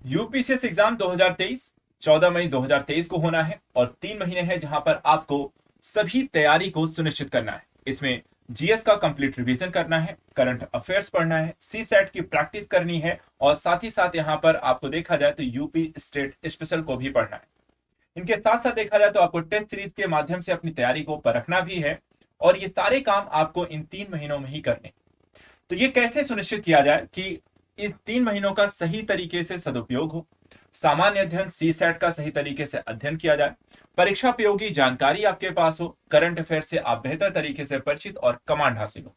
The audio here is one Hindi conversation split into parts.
यूपीसीएस एग्जाम 2023 14 मई 2023 को होना है और 3 महीने हैं जहां पर आपको सभी तैयारी को सुनिश्चित करना है। इसमें जीएस का कंप्लीट रिवीजन करना है, करंट अफेयर्स पढ़ना है, सी सेट की प्रैक्टिस करनी है और साथ ही साथ यहां पर आपको देखा जाए तो यूपी स्टेट स्पेशल को भी पढ़ना है। इनके साथ साथ देखा जाए तो आपको टेस्ट सीरीज के माध्यम से अपनी तैयारी को परखना भी है और ये सारे काम आपको इन 3 महीनों में ही करने। तो ये कैसे सुनिश्चित किया जाए कि इस 3 महीनों का सही तरीके से सदुपयोग हो, सामान्य अध्ययन सी सेट का सही तरीके से अध्ययन किया जाए, परीक्षा उपयोगी जानकारी आपके पास हो, करंट अफेयर से आप बेहतर तरीके से परिचित और कमांड हासिल हो,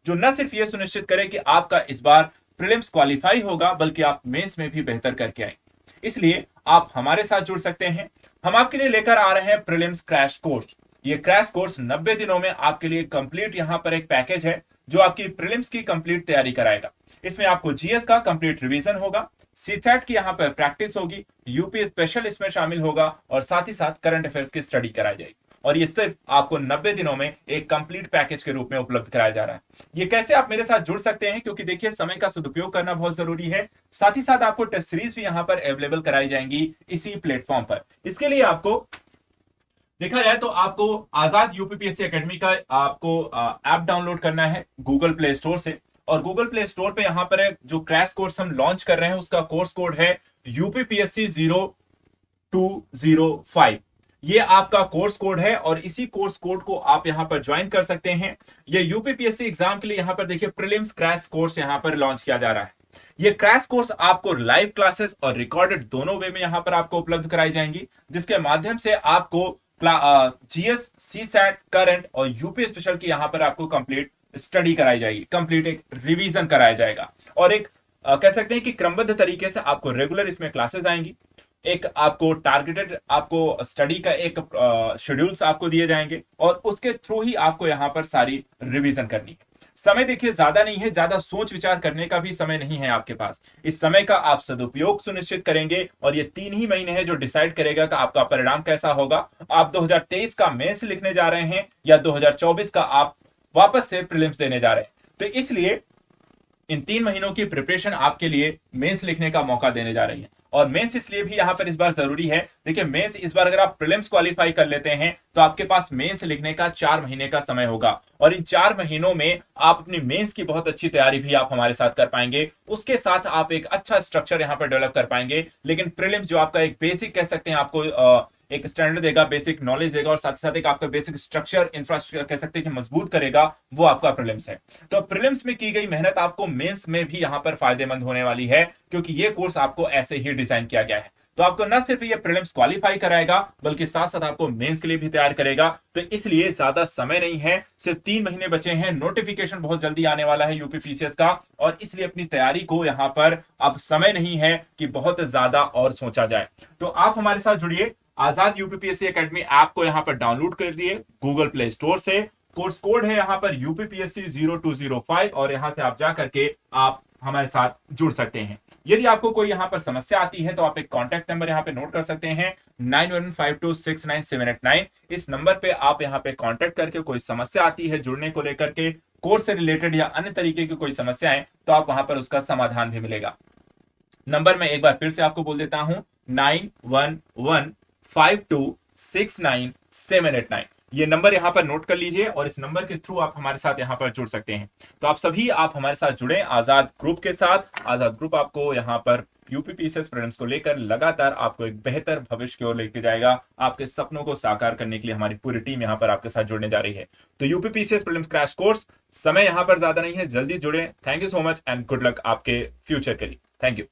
जो न सिर्फ ये सुनिश्चित करे कि आपका इस बार प्रीलिम्स क्वालिफाई होगा बल्कि आप मेंस में भी बेहतर करके आए। इसलिए आप हमारे साथ जुड़ सकते हैं। हम आपके लिए लेकर आ रहे हैं प्रीलिम्स क्रैश कोर्स। ये क्रैश कोर्स 90 दिनों में आपके लिए कंप्लीट यहां पर एक पैकेज है जो आपकी प्रीलिम्स की कंप्लीट तैयारी कराएगा। इसमें आपको जीएस का कंप्लीट रिवीजन होगा, सीसेट की यहां पर प्रैक्टिस होगी, यूपी स्पेशल इसमें शामिल होगा और साथ ही साथ करंट अफेयर्स की स्टडी कराई जाएगी। और ये सिर्फ आपको 90 दिनों में एक कंप्लीट पैकेज के रूप में उपलब्ध कराया जा रहा है। ये कैसे आप मेरे साथ जुड़ सकते हैं, क्योंकि देखिए समय का सदुपयोग करना बहुत जरूरी है। साथ ही साथ आपको टेस्ट सीरीज भी यहां पर अवेलेबल कराई जाएंगी इसी प्लेटफॉर्म पर। इसके लिए आपको देखा जाए तो आपको आजाद यूपीपीएससी एकेडमी का आपको ऐप डाउनलोड करना है गूगल प्ले स्टोर से। और गूगल प्ले स्टोर पे यहां पर जो क्रैश कोर्स हम लॉन्च कर रहे हैं उसका कोर्स कोड है यूपीपीएससी 0205। ये आपका कोर्स कोड है और इसी कोर्स कोड को आप यहां पर ज्वाइन कर सकते हैं। ये यूपीपीएससी एग्जाम के लिए यहां पर देखिए प्रीलिम्स क्रैश कोर्स यहां पर लॉन्च किया जा रहा है। ये क्रैश कोर्स आपको लाइव क्लासेस और रिकॉर्डेड दोनों वे में यहां पर आपको उपलब्ध कराई जाएंगी, जिसके माध्यम से आपको जीएस, सी सैट, करंट और यूपी स्पेशल की यहां पर आपको कंप्लीट स्टडी कराई जाएगी, कंप्लीट एक रिवीजन कराया जाएगा और एक कह सकते हैं कि क्रमबद्ध तरीके से आपको रेगुलर इसमें क्लासेस आएंगी। एक आपको टारगेटेड आपको स्टडी का एक शेड्यूल्स आपको दिए जाएंगे और उसके थ्रू ही आपको यहां पर सारी रिवीजन करनी है। समय देखिए ज्यादा नहीं है, ज्यादा सोच विचार करने का भी समय नहीं है आपके पास। इस समय का आप सदुपयोग सुनिश्चित करेंगे और ये 3 ही महीने हैं जो डिसाइड करेगा कि आपका परिणाम कैसा होगा। आप 2023 का मेंस लिखने जा रहे हैं या 2024 का आप वापस से प्रीलिम्स देने जा रहे हैं। तो इसलिए इन 3 महीनों की प्रिपरेशन आपके लिए मेंस लिखने का मौका देने जा रही है। और मेंस इसलिए भी यहां पर इस बार जरूरी है। देखिए मेंस इस बार अगर आप प्रीलिम्स क्वालिफाई कर लेते हैं तो आपके पास मेंस लिखने का 4 महीने का समय होगा और इन 4 महीनों में आप अपनी मेंस की बहुत अच्छी तैयारी भी आप हमारे साथ कर पाएंगे। उसके साथ आप एक अच्छा स्ट्रक्चर यहां पर डेवलप कर पाएंगे। लेकिन प्रीलिम्स जो आपका एक बेसिक कह सकते हैं, आपको एक स्टैंडर्ड देगा, बेसिक नॉलेज देगा और साथ ही साथ एक आपका बेसिक स्ट्रक्चर इंफ्रास्ट्रक्चर कह सकते हैं कि मजबूत करेगा, वो आपका प्रीलिम्स है। तो प्रीलिम्स में की गई मेहनत आपको मेंस में भी यहां पर फायदेमंद होने वाली है, क्योंकि ये कोर्स आपको ऐसे ही डिजाइन किया गया है। तो आपको न सिर्फ ये प्रीलिम्स क्वालिफाई कराएगा बल्कि साथ साथ आपको मेंस के लिए भी तैयार करेगा। तो इसलिए ज्यादा समय नहीं है, सिर्फ 3 महीने बचे हैं। नोटिफिकेशन बहुत जल्दी आने वाला है यूपीपीसीएस का और इसलिए अपनी तैयारी को यहां पर अब समय नहीं है कि बहुत ज्यादा और सोचा जाए। तो आप हमारे साथ जुड़िए। आजाद यूपीपीएससी एकेडमी ऐप को यहां पर डाउनलोड कर लिए गूगल प्ले स्टोर से। कोर्स कोड है यहां पर यूपीपीएससी 0205 और यहां से आप जा करके आप हमारे साथ जुड़ सकते हैं। यदि आपको कोई यहां पर समस्या आती है तो आप एक कॉन्टैक्ट नंबर यहां पे नोट कर सकते हैं 9152699789। इस नंबर पे आप यहां पे कॉन्टैक्ट करके कोई समस्या आती है जुड़ने को लेकर के, कोर्स से रिलेटेड या अन्य तरीके की कोई समस्या है तो आप वहां पर उसका समाधान भी मिलेगा। नंबर मैं एक बार फिर से आपको बोल देता हूं 9115269789। ये नंबर यहां पर नोट कर लीजिए और इस नंबर के थ्रू आप हमारे साथ यहां पर जुड़ सकते हैं। तो आप सभी आप हमारे साथ जुड़े आजाद ग्रुप के साथ। आजाद ग्रुप आपको यहां पर यूपीपीसीएस प्रीलिम्स को लेकर लगातार आपको एक बेहतर भविष्य की ओर लेके जाएगा। आपके सपनों को साकार करने के लिए हमारी पूरी टीम यहां पर आपके साथ जुड़ने जा रही है। तो यूपीपीसीएस प्रीलिम्स क्रैश कोर्स, समय यहां पर ज्यादा नहीं है, जल्दी जुड़े। Thank you so much and good luck आपके फ्यूचर के लिए। Thank you.